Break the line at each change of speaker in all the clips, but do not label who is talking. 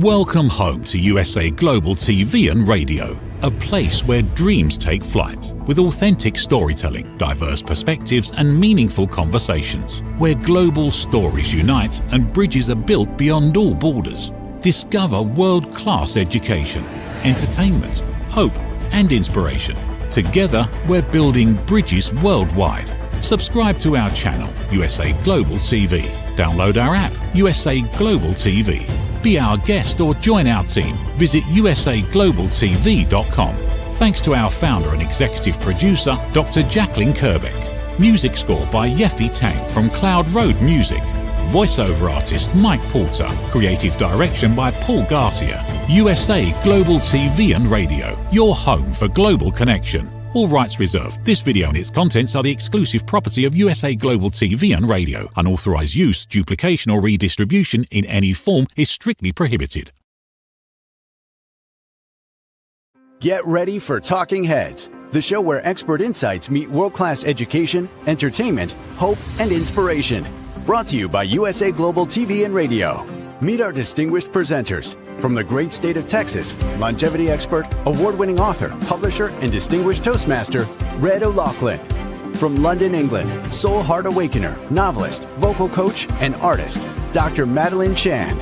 Welcome home to USA Global TV and Radio, a place where dreams take flight, with authentic storytelling, diverse perspectives and meaningful conversations, where global stories unite and bridges are built beyond all borders. Discover world-class education, entertainment, hope and inspiration. Together, we're building bridges worldwide. Subscribe to our channel, USA Global TV. Download our app, USA Global TV. Be our guest or join our team. Visit usaglobaltv.com. Thanks to our founder and executive producer, Dr. Jacqueline Kerbeck. Music score by Yeffy Tang from Cloud Road Music. Voiceover artist Mike Porter. Creative direction by Paul Garcia. USA Global TV and Radio, your home for global connection. All rights reserved. This video and its contents are the exclusive property of USA Global TV and Radio. Unauthorized use, duplication or redistribution in any form is strictly prohibited.
Get ready for Talking Heads, the show where expert insights meet world-class education, entertainment, hope, and inspiration. Brought to you by USA Global TV and Radio. Meet our distinguished presenters. From the great state of Texas, longevity expert, award-winning author, publisher, and distinguished Toastmaster, Red O'Loughlin. From London, England, Soul Heart Awakener, novelist, vocal coach, and artist, Dr. Madalene Chan.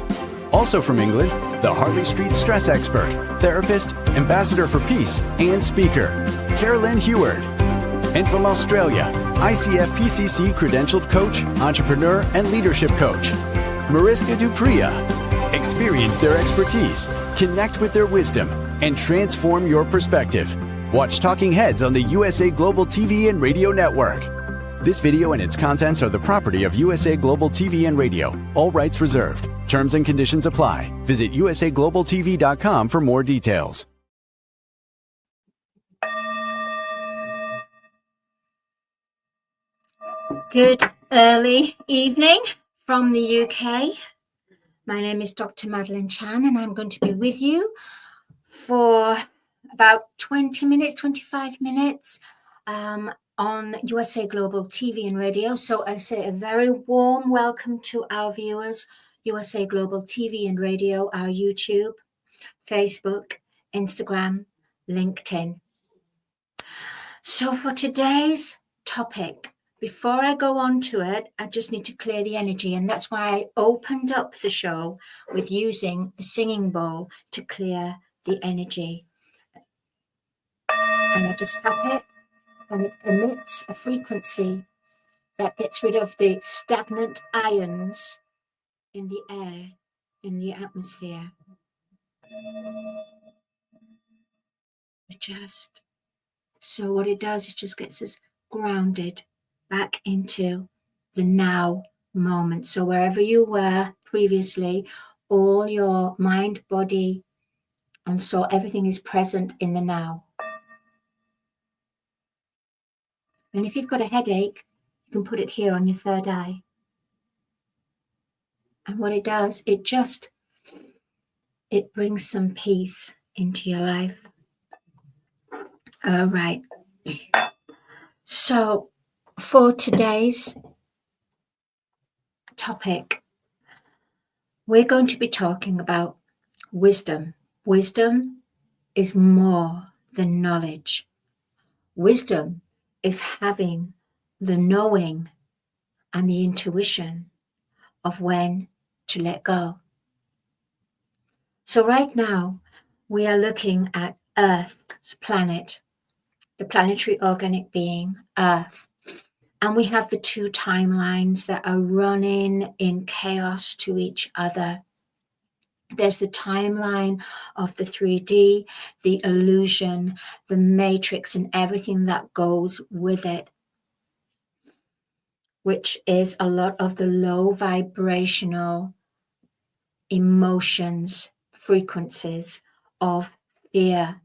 Also from England, the Harley Street stress expert, therapist, ambassador for peace, and speaker, Carolyn Heward. And from Australia, ICF PCC credentialed coach, entrepreneur, and leadership coach, Mariska Dupria. Experience their expertise, connect with their wisdom, and transform your perspective. Watch Talking Heads on the USA Global TV and Radio Network. This video and its contents are the property of USA Global TV and Radio. All rights reserved. Terms and conditions apply. Visit usaglobaltv.com for more details.
Good early evening from the UK. My name is Dr. Madalene Chan, and I'm going to be with you for about 20 minutes, 25 minutes on USA Global TV and Radio. So I say a very warm welcome to our viewers, USA Global TV and Radio, our YouTube, Facebook, Instagram, LinkedIn. So for today's topic, before I go on to it, I just need to clear the energy, and that's why I opened up the show with using the singing bowl to clear the energy. And I just tap it, and it emits a frequency that gets rid of the stagnant ions in the air, in the atmosphere. So what it does, it just gets us grounded back into the now moment. So wherever you were previously, all your mind, body, and soul, everything is present in the now. And if you've got a headache, you can put it here on your third eye. And what it does, it brings some peace into your life. All right. So for today's topic, we're going to be talking about wisdom. Wisdom is more than knowledge. Wisdom is having the knowing and the intuition of when to let go. So right now, we are looking at Earth's planet, the planetary organic being, Earth. And we have the two timelines that are running in chaos to each other. There's the timeline of the 3D, the illusion, the matrix, and everything that goes with it, which is a lot of the low vibrational emotions, frequencies of fear.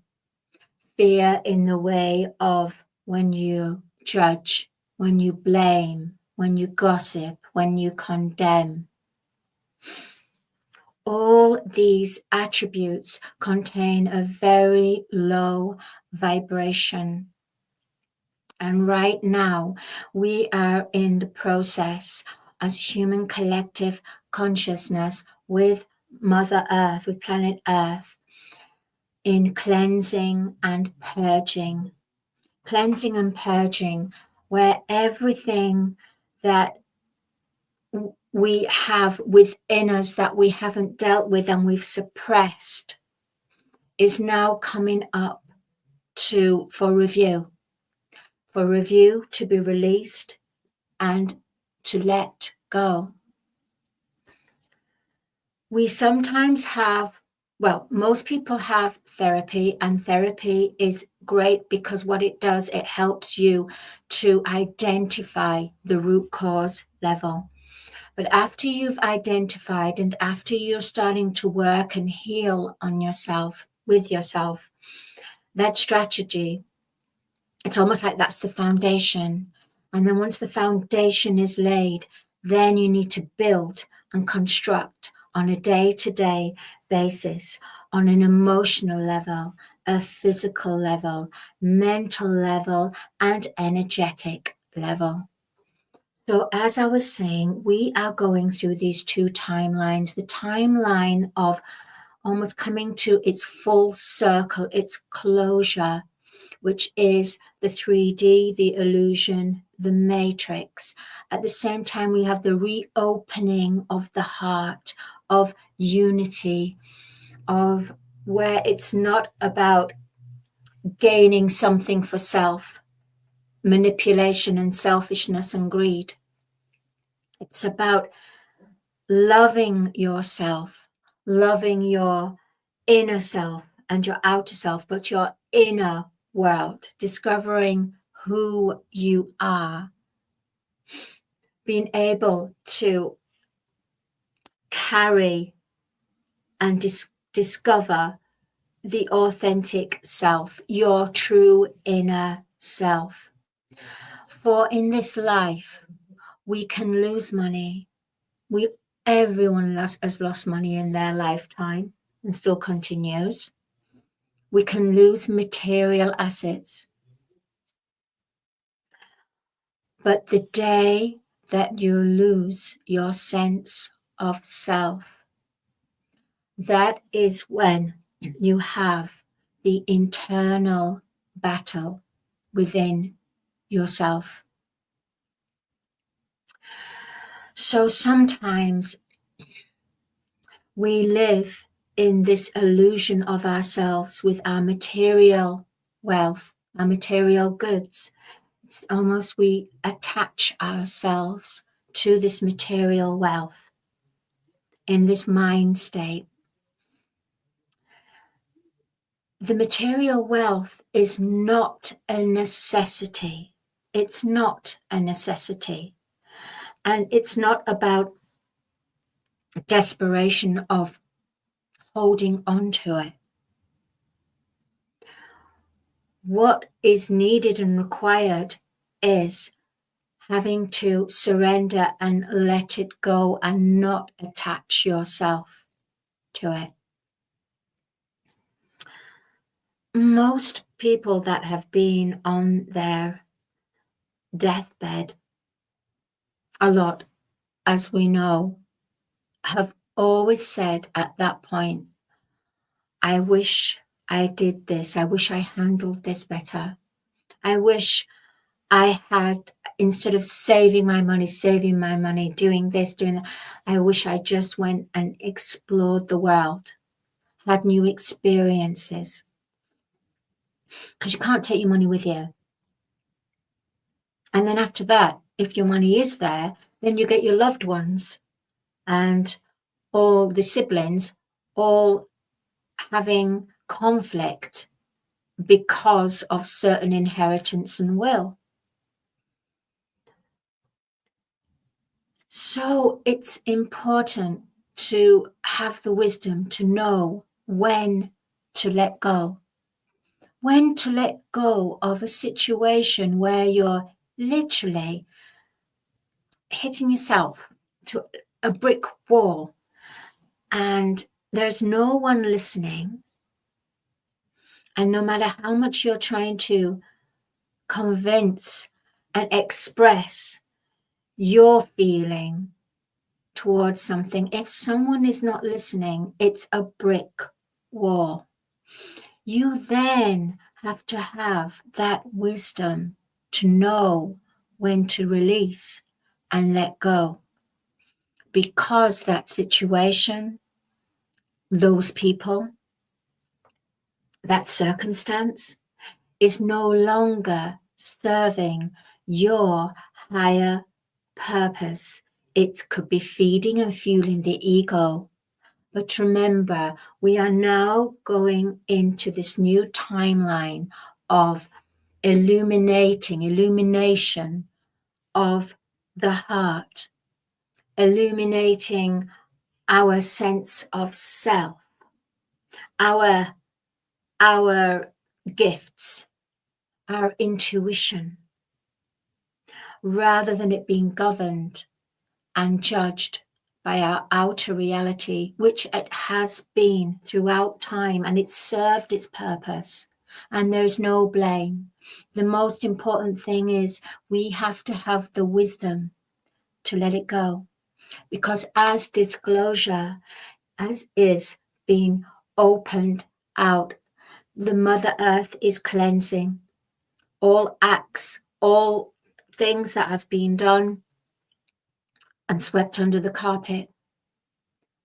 Fear in the way of when you judge, when you blame, when you gossip, when you condemn. All these attributes contain a very low vibration. And right now, we are in the process as human collective consciousness with Mother Earth, with planet Earth, in cleansing and purging. Cleansing and purging, where everything that we have within us that we haven't dealt with and we've suppressed is now coming up for review to be released and to let go. We sometimes have, well, most people have therapy, and therapy is great because what it does, it helps you to identify the root cause level. But after you've identified and after you're starting to work and heal on yourself, with yourself, that strategy, it's almost like that's the foundation. And then once the foundation is laid, then you need to build and construct on a day-to-day basis, on an emotional level, a physical level, mental level, and energetic level. So as I was saying, we are going through these two timelines, the timeline of almost coming to its full circle, its closure, which is the 3D, the illusion, the matrix. At the same time, we have the reopening of the heart, of unity, of where it's not about gaining something for self, manipulation and selfishness and greed. It's about loving yourself, loving your inner self and your outer self, but your inner world, discovering who you are, being able to carry and discover the authentic self, your true inner self. For in this life, we can lose money. Everyone has lost money in their lifetime and still continues. We can lose material assets. But the day that you lose your sense of self, that is when you have the internal battle within yourself. So sometimes we live in this illusion of ourselves with our material wealth, our material goods. It's almost we attach ourselves to this material wealth in this mind state. The material wealth is not a necessity. It's not a necessity. And it's not about desperation of holding on to it. What is needed and required is having to surrender and let it go and not attach yourself to it. Most people that have been on their deathbed, a lot, as we know, have always said at that point, I wish I did this. I wish I handled this better. I wish I had, instead of saving my money, doing this, doing that, I wish I just went and explored the world, had new experiences. Because you can't take your money with you. And then after that, if your money is there, then you get your loved ones and all the siblings all having conflict because of certain inheritance and will. So it's important to have the wisdom to know when to let go. When to let go of a situation where you're literally hitting yourself to a brick wall and there's no one listening. And no matter how much you're trying to convince and express your feeling, towards something, if someone is not listening, it's a brick wall. You then have to have that wisdom to know when to release and let go. Because that situation, those people, that circumstance is no longer serving your higher purpose. It could be feeding and fueling the ego. But remember, we are now going into this new timeline of illumination of the heart, illuminating our sense of self, our gifts, our intuition, rather than it being governed and judged by our outer reality, which it has been throughout time, and it's served its purpose. And there's no blame. The most important thing is we have to have the wisdom to let it go. Because as disclosure, as is being opened out, the Mother Earth is cleansing all acts, all things that have been done and swept under the carpet,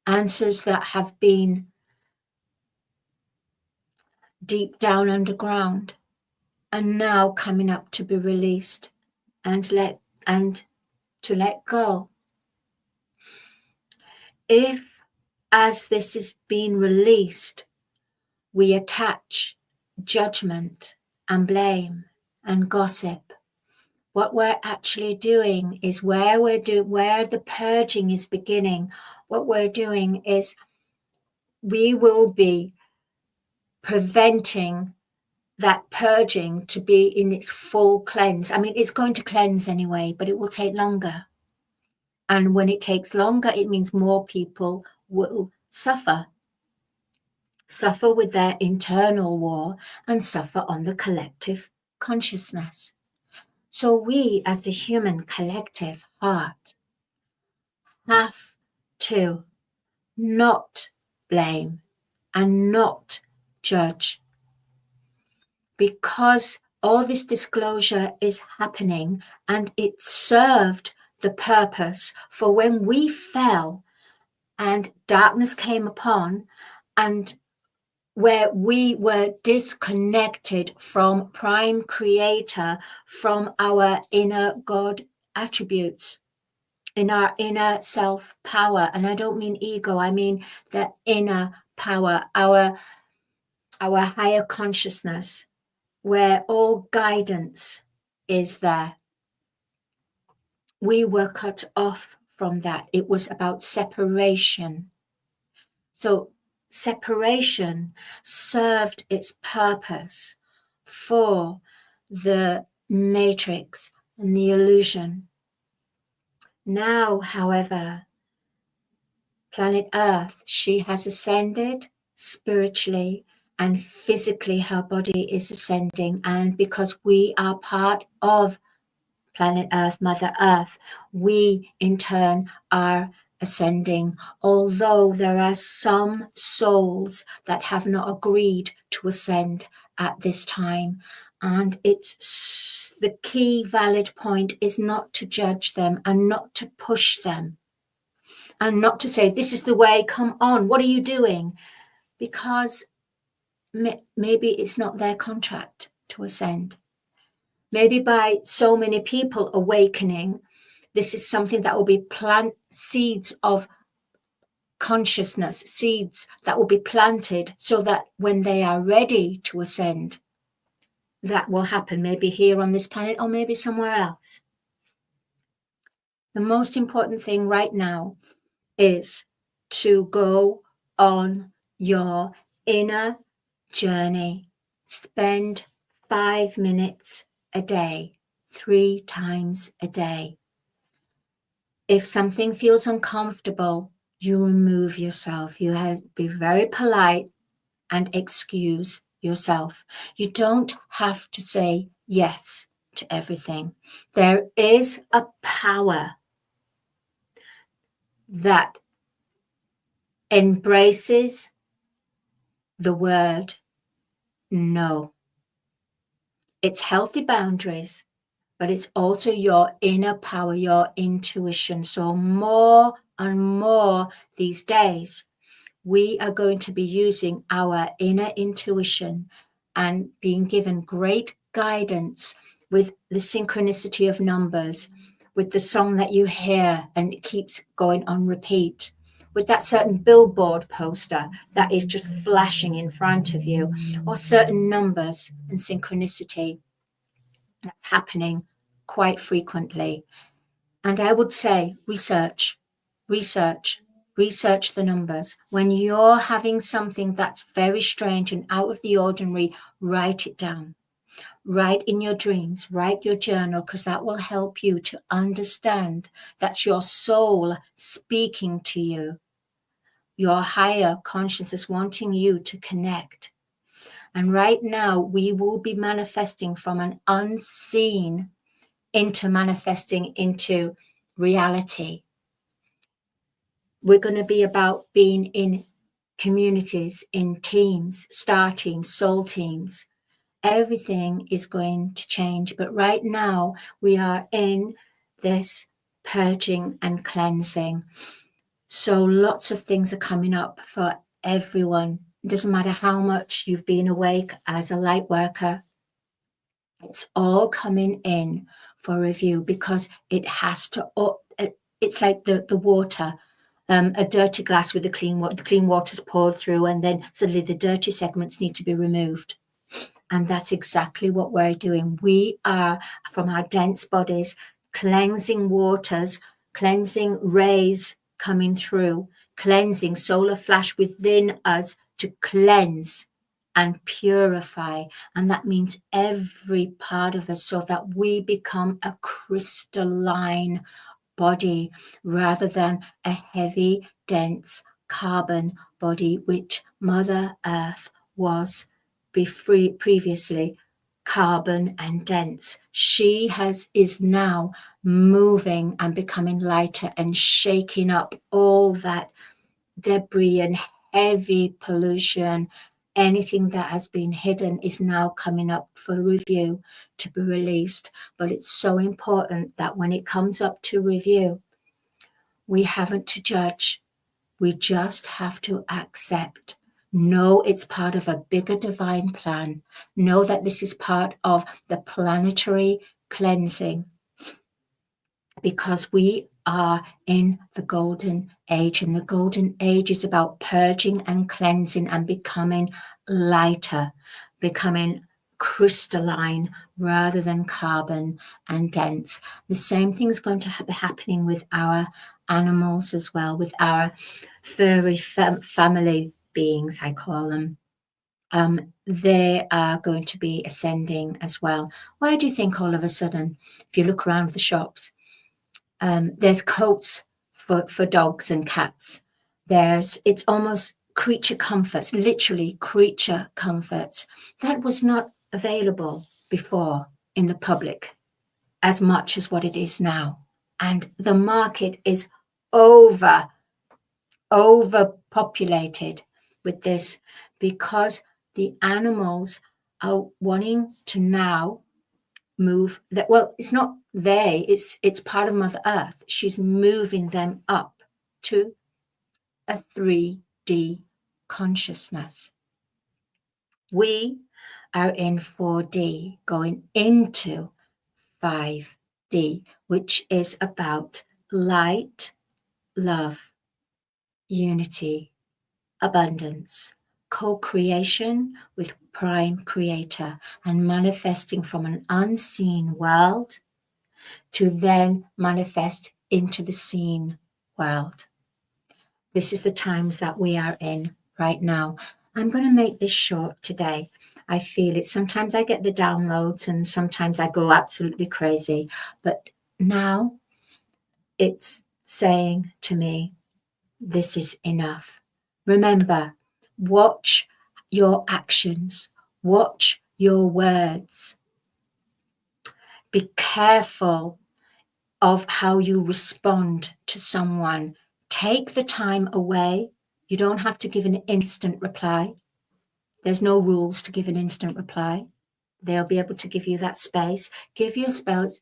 answers that have been deep down underground and now coming up to be released and to let go. If, as this is being released, we attach judgment and blame and gossip, what we're actually doing is where the purging is beginning. What we're doing is we will be preventing that purging to be in its full cleanse. I mean, it's going to cleanse anyway, but it will take longer. And when it takes longer, it means more people will suffer with their internal war and suffer on the collective consciousness. So we, as the human collective heart, have to not blame and not judge, because all this disclosure is happening and it served the purpose for when we fell and darkness came upon, and where we were disconnected from Prime Creator, from our inner God attributes, in our inner self power. And I don't mean ego, I mean the inner power, our higher consciousness, where all guidance is there. We were cut off from that. It was about separation. So separation served its purpose for the matrix and the illusion. Now, however, planet Earth, she has ascended spiritually and physically her body is ascending. And because we are part of planet Earth, Mother Earth, we in turn are ascending, although there are some souls that have not agreed to ascend at this time. And it's the key valid point is not to judge them and not to push them and not to say, this is the way, come on, what are you doing? Because maybe it's not their contract to ascend. Maybe by so many people awakening, this is something that will be seeds of consciousness, seeds that will be planted so that when they are ready to ascend, that will happen, maybe here on this planet or maybe somewhere else. The most important thing right now is to go on your inner journey. Spend 5 minutes a day, 3 times a day. If something feels uncomfortable, you remove yourself. You have to be very polite and excuse yourself. You don't have to say yes to everything. There is a power that embraces the word no. It's healthy boundaries, but it's also your inner power, your intuition. So more and more these days, we are going to be using our inner intuition and being given great guidance with the synchronicity of numbers, with the song that you hear and it keeps going on repeat, with that certain billboard poster that is just flashing in front of you, or certain numbers and synchronicity that's happening quite frequently. And I would say research the numbers. When you're having something that's very strange and out of the ordinary, write it down. Write in your dreams, write your journal, because that will help you to understand that's your soul speaking to you, your higher consciousness wanting you to connect. And right now, we will be manifesting from an unseen into manifesting into reality. We're going to be about being in communities, in teams, star teams, soul teams. Everything is going to change. But right now, we are in this purging and cleansing. So lots of things are coming up for everyone. It doesn't matter how much you've been awake as a light worker. It's all coming in for review because it has to, it's like the water. A dirty glass with the clean water's poured through, and then suddenly the dirty segments need to be removed. And that's exactly what we're doing. We are, from our dense bodies, cleansing waters, cleansing rays coming through, cleansing solar flash within us to cleanse and purify. And that means every part of us, so that we become a crystalline body rather than a heavy, dense carbon body, which Mother Earth was previously carbon and dense. She is now moving and becoming lighter and shaking up all that debris and heavy pollution. Anything that has been hidden is now coming up for review to be released. But it's so important that when it comes up to review, we haven't to judge. We just have to accept. Know it's part of a bigger divine plan. Know that this is part of the planetary cleansing, because we are in the golden age, and the golden age is about purging and cleansing and becoming lighter, becoming crystalline rather than carbon and dense. The same thing is going to be happening with our animals as well, with our furry family beings, I call them. They are going to be ascending as well. Why do you think all of a sudden, if you look around the shops, there's coats for dogs and cats? It's almost creature comforts, literally creature comforts. That was not available before in the public as much as what it is now. And the market is overpopulated with this, because the animals are wanting to now move that. Well, it's not it's part of Mother Earth. She's moving them up to a 3D consciousness. We are in 4D, going into 5D, which is about light, love, unity, abundance, co-creation with Prime Creator, and manifesting from an unseen world to then manifest into the seen world. This is the times that we are in right now. I'm going to make this short today. I feel it. Sometimes I get the downloads and sometimes I go absolutely crazy. But now it's saying to me, this is enough. Remember, watch your actions. Watch your words. Be careful of how you respond to someone take the time away. You don't have to give an instant reply. There's no rules to give an instant reply. They'll be able to give you that space. Give yourself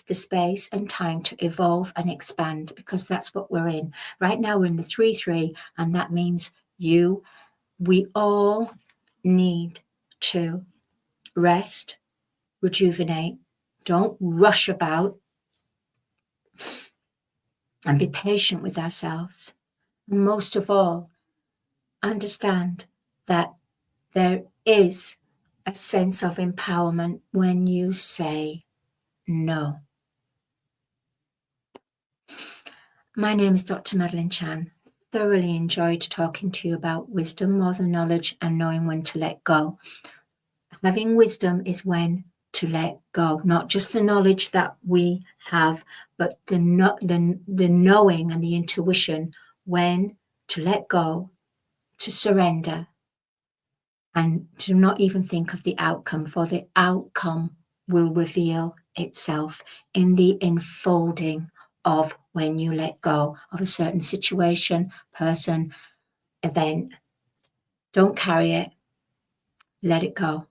the space and time to evolve and expand, because that's what we're in. Right now we're in the 3-3, and that means we all need to rest, rejuvenate. Don't rush about, and be patient with ourselves. And most of all, understand that there is a sense of empowerment when you say no. My name is Dr. Madalene Chan. Thoroughly enjoyed talking to you about wisdom, more than knowledge, and knowing when to let go. Having wisdom is when to let go, not just the knowledge that we have, but the knowing and the intuition when to let go, to surrender, and to not even think of the outcome, for the outcome will reveal itself in the enfolding of when you let go of a certain situation, person, event. Don't carry it. Let it go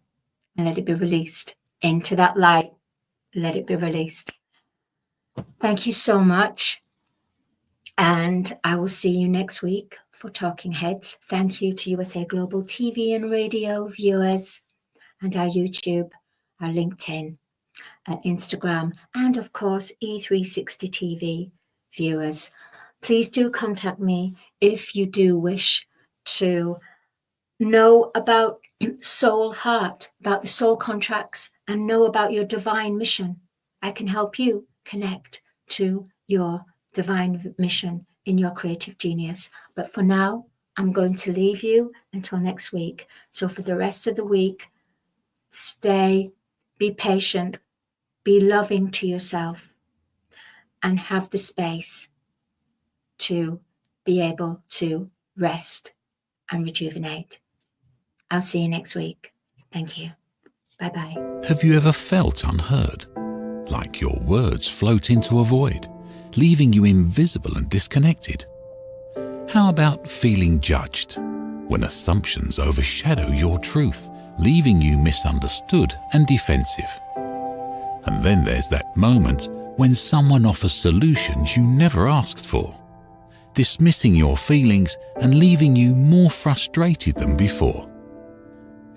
and let it be released into that light. Let it be released. Thank you so much. And I will see you next week for Talking Heads. Thank you to USA Global TV and radio viewers, and our YouTube, our LinkedIn, our Instagram, and of course E360 TV viewers. Please do contact me if you do wish to know about soul heart, about the soul contracts, and know about your divine mission. I can help you connect to your divine mission in your creative genius. But for now, I'm going to leave you until next week. So for the rest of the week, stay, be patient, be loving to yourself, and have the space to be able to rest and rejuvenate. I'll see you next week. Thank you. Bye-bye.
Have you ever felt unheard? Like your words float into a void, leaving you invisible and disconnected? How about feeling judged, when assumptions overshadow your truth, leaving you misunderstood and defensive? And then there's that moment when someone offers solutions you never asked for, dismissing your feelings and leaving you more frustrated than before.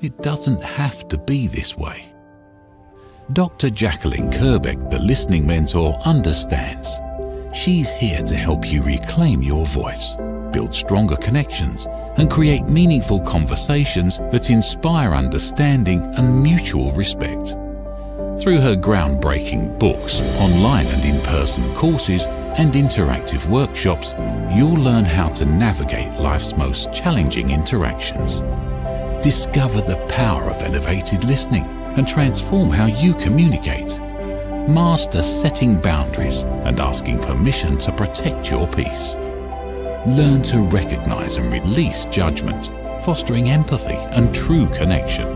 It doesn't have to be this way. Dr. Jacqueline Kerbeck, the listening mentor, understands. She's here to help you reclaim your voice, build stronger connections, and create meaningful conversations that inspire understanding and mutual respect. Through her groundbreaking books, online and in-person courses, and interactive workshops, you'll learn how to navigate life's most challenging interactions. Discover the power of elevated listening and transform how you communicate. Master setting boundaries and asking permission to protect your peace. Learn to recognize and release judgment, fostering empathy and true connection.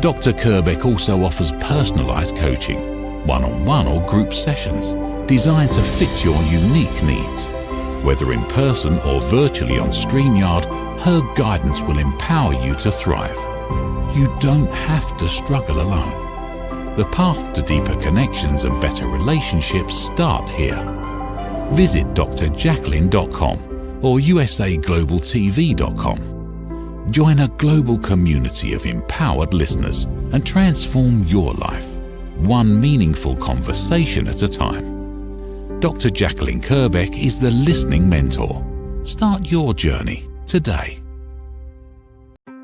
Dr. Kerbeck also offers personalized coaching, one-on-one or group sessions, designed to fit your unique needs. Whether in person or virtually on StreamYard, her guidance will empower you to thrive. You don't have to struggle alone. The path to deeper connections and better relationships start here. Visit drjacqueline.com or usaglobaltv.com. Join a global community of empowered listeners and transform your life, one meaningful conversation at a time. Dr. Jacqueline Kerbeck is the listening mentor. Start your journey today.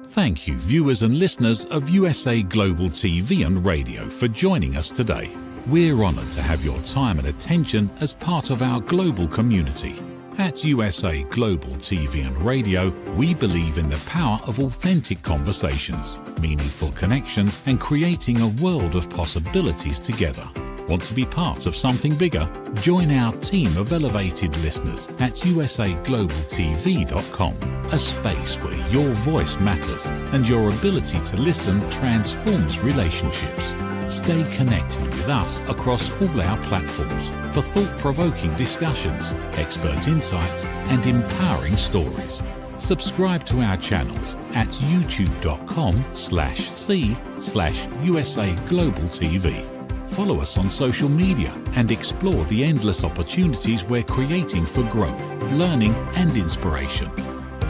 Thank you, viewers and listeners of USA Global TV and Radio, for joining us today. We're honoured to have your time and attention as part of our global community. At USA Global TV and Radio, we believe in the power of authentic conversations, meaningful connections, and creating a world of possibilities together. Want to be part of something bigger? Join our team of elevated listeners at usaglobaltv.com, a space where your voice matters and your ability to listen transforms relationships. Stay connected with us across all our platforms for thought-provoking discussions, expert insights and empowering stories. Subscribe to our channels at youtube.com/c/USA Global TV. Follow us on social media and explore the endless opportunities we're creating for growth, learning and inspiration.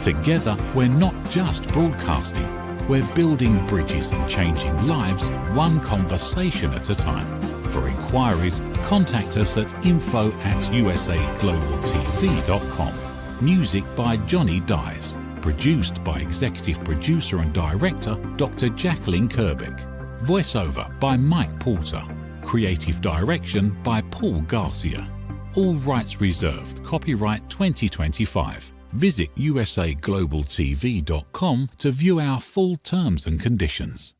Together, we're not just broadcasting, we're building bridges and changing lives one conversation at a time. For inquiries, contact us at info@usaglobaltv.com. Music by Johnny Dyes. Produced by Executive Producer and Director Dr. Jacqueline Kerbeck. Voiceover by Mike Porter. Creative Direction by Paul Garcia. All rights reserved. Copyright 2025. Visit usaglobaltv.com to view our full terms and conditions.